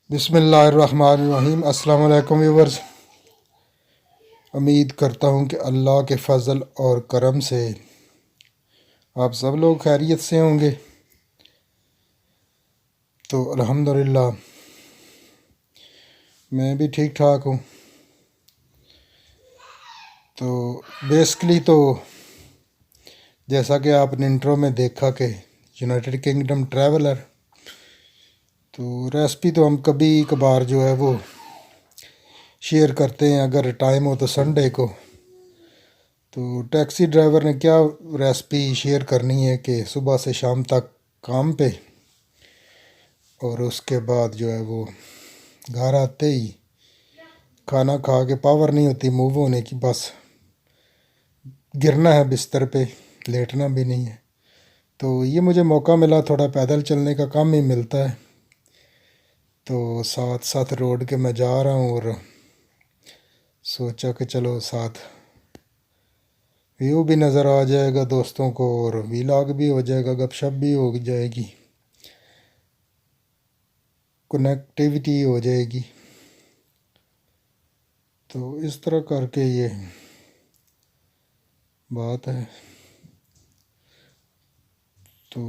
بسم اللہ الرحمن الرحیم۔ السلام علیکم ویورز، امید کرتا ہوں کہ اللہ کے فضل اور کرم سے آپ سب لوگ خیریت سے ہوں گے۔ تو الحمدللہ میں بھی ٹھیک ٹھاک ہوں۔ تو بیسکلی تو جیسا کہ آپ نے انٹرو میں دیکھا کہ یونائٹڈ کنگڈم ٹریولر، تو ریسپی تو ہم کبھی کبھار جو ہے وہ شیئر کرتے ہیں اگر ٹائم ہو تو سنڈے کو۔ تو ٹیکسی ڈرائیور نے کیا ریسپی شیئر کرنی ہے کہ صبح سے شام تک کام پہ، اور اس کے بعد جو ہے وہ گھر آتے ہی کھانا کھا کے پاور نہیں ہوتی موو ہونے کی، بس گرنا ہے بستر پہ، لیٹنا بھی نہیں ہے۔ تو یہ مجھے موقع ملا، تھوڑا پیدل چلنے کا کم ہی ملتا ہے، تو ساتھ ساتھ روڈ کے میں جا رہا ہوں اور سوچا کہ چلو ساتھ ویو بھی نظر آ جائے گا دوستوں کو، اور ویلاگ بھی ہو جائے گا، گپ شپ بھی ہو جائے گی، کنیکٹیویٹی ہو جائے گی۔ تو اس طرح کر کے یہ بات ہے۔ تو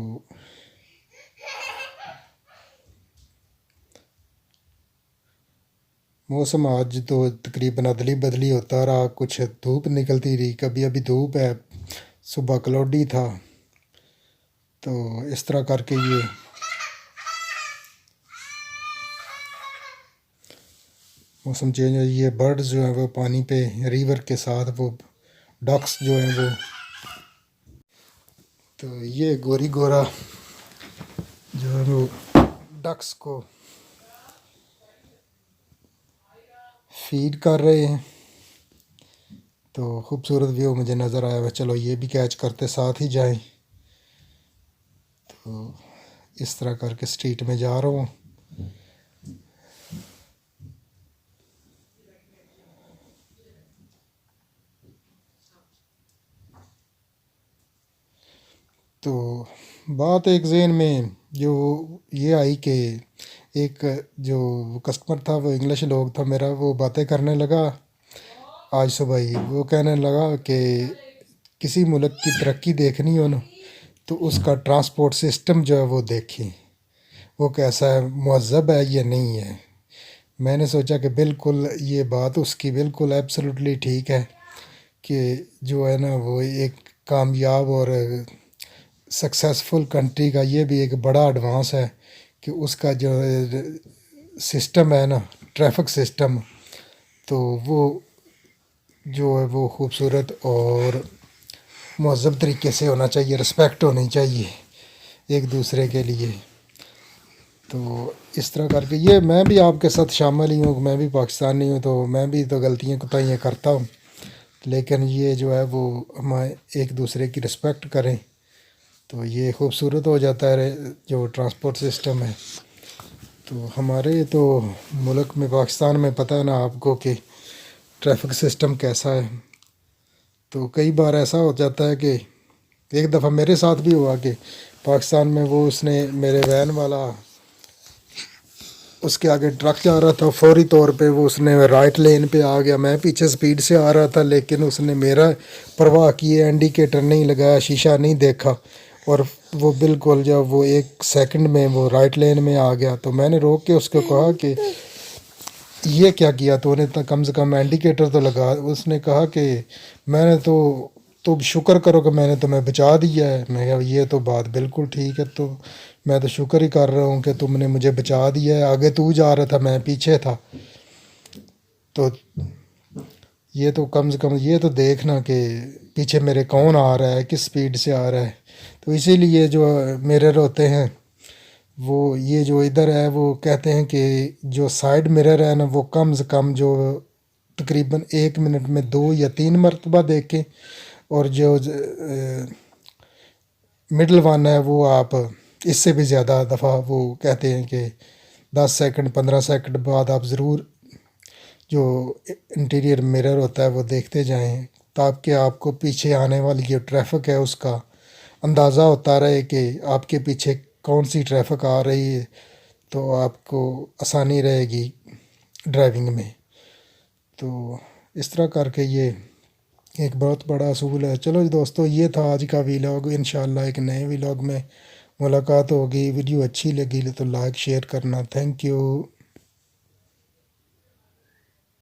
موسم آج تو تقریباً ادلی بدلی ہوتا رہا، کچھ دھوپ نکلتی رہی، کبھی ابھی دھوپ ہے، صبح کلوڈی تھا، تو اس طرح کر کے یہ موسم چینج ہے۔ یہ برڈز جو ہیں وہ پانی پہ ریور کے ساتھ، وہ ڈکس جو ہیں وہ، تو یہ گوری گورا جو ہے وہ ڈکس کو فیڈ کر رہے ہیں۔ تو خوبصورت ویو مجھے نظر آیا ہوا، چلو یہ بھی کیچ کرتے ساتھ ہی جائیں۔ تو اس طرح کر کے اسٹریٹ میں جا رہا ہوں۔ تو بات ایک ذہن میں جو یہ آئی کہ ایک جو کسٹمر تھا وہ انگلش لوگ تھا میرا، وہ باتیں کرنے لگا آج صبح ہی، وہ کہنے لگا کہ کسی ملک کی ترقی دیکھنی ہو نا تو اس کا ٹرانسپورٹ سسٹم جو ہے وہ دیکھیں، وہ کیسا ہے، مہذب ہے یا نہیں ہے۔ میں نے سوچا کہ بالکل یہ بات اس کی بالکل ایبسلیوٹلی ٹھیک ہے کہ جو ہے نا وہ ایک کامیاب اور سکسیسفل کنٹری کا یہ بھی ایک بڑا ایڈوانس ہے کہ اس کا جو سسٹم ہے نا، ٹریفک سسٹم، تو وہ جو ہے وہ خوبصورت اور مہذب طریقے سے ہونا چاہیے، رسپیکٹ ہونی چاہیے ایک دوسرے کے لیے۔ تو اس طرح کر کے یہ میں بھی آپ کے ساتھ شامل ہی ہوں، میں بھی پاکستانی ہوں، تو میں بھی تو غلطیاں کوتاہیاں کرتا ہوں، لیکن یہ جو ہے وہ ہم ایک دوسرے کی رسپیکٹ کریں تو یہ خوبصورت ہو جاتا ہے جو ٹرانسپورٹ سسٹم ہے۔ تو ہمارے تو ملک میں پاکستان میں پتہ ہے نا آپ کو کہ ٹریفک سسٹم کیسا ہے۔ تو کئی بار ایسا ہو جاتا ہے کہ ایک دفعہ میرے ساتھ بھی ہوا کہ پاکستان میں وہ اس نے میرے وین والا، اس کے آگے ٹرک جا رہا تھا، فوری طور پہ وہ اس نے رائٹ لین پہ آ گیا، میں پیچھے سپیڈ سے آ رہا تھا لیکن اس نے میرا پرواہ کیے، انڈیکیٹر نہیں لگایا، شیشہ نہیں دیکھا، اور وہ بالکل جب وہ ایک سیکنڈ میں وہ رائٹ لین میں آ گیا۔ تو میں نے روک کے اس کو کہا کہ یہ کیا کیا تو نے کم سے کم انڈیکیٹر تو لگا۔ اس نے کہا کہ میں نے تو شکر کرو کہ میں نے تمہیں بچا دیا ہے۔ میں کہا یہ تو بات بالکل ٹھیک ہے، تو میں تو شکر ہی کر رہا ہوں کہ تم نے مجھے بچا دیا ہے، آگے تو جا رہا تھا میں پیچھے تھا، تو یہ تو کم سے کم یہ تو دیکھنا کہ پیچھے میرے کون آ رہا ہے، کس سپیڈ سے آ رہا ہے۔ تو اسی لیے جو مرر ہوتے ہیں وہ یہ جو ادھر ہے وہ کہتے ہیں کہ جو سائڈ مرر ہے نا وہ کم سے کم جو تقریباً 1 منٹ میں 2 یا 3 مرتبہ دیکھیں، اور جو مڈل ون ہے وہ آپ اس سے بھی زیادہ دفعہ، وہ کہتے ہیں کہ 10 سیکنڈ 15 سیکنڈ بعد آپ ضرور جو انٹیریئر مرر ہوتا ہے وہ دیکھتے جائیں، تاکہ آپ کو پیچھے آنے والی جو ٹریفک ہے اس کا اندازہ ہوتا رہے کہ آپ کے پیچھے کون سی ٹریفک آ رہی ہے۔ تو آپ کو آسانی رہے گی ڈرائیونگ میں. تو اس طرح کر کے یہ ایک بہت بڑا اصول ہے. چلو جی دوستو، یہ تھا آج کا ویلاگ. انشاءاللہ ایک نئے ویلاگ میں ملاقات ہوگی. ویڈیو اچھی لگی تو لائک شیئر کرنا. Thank you.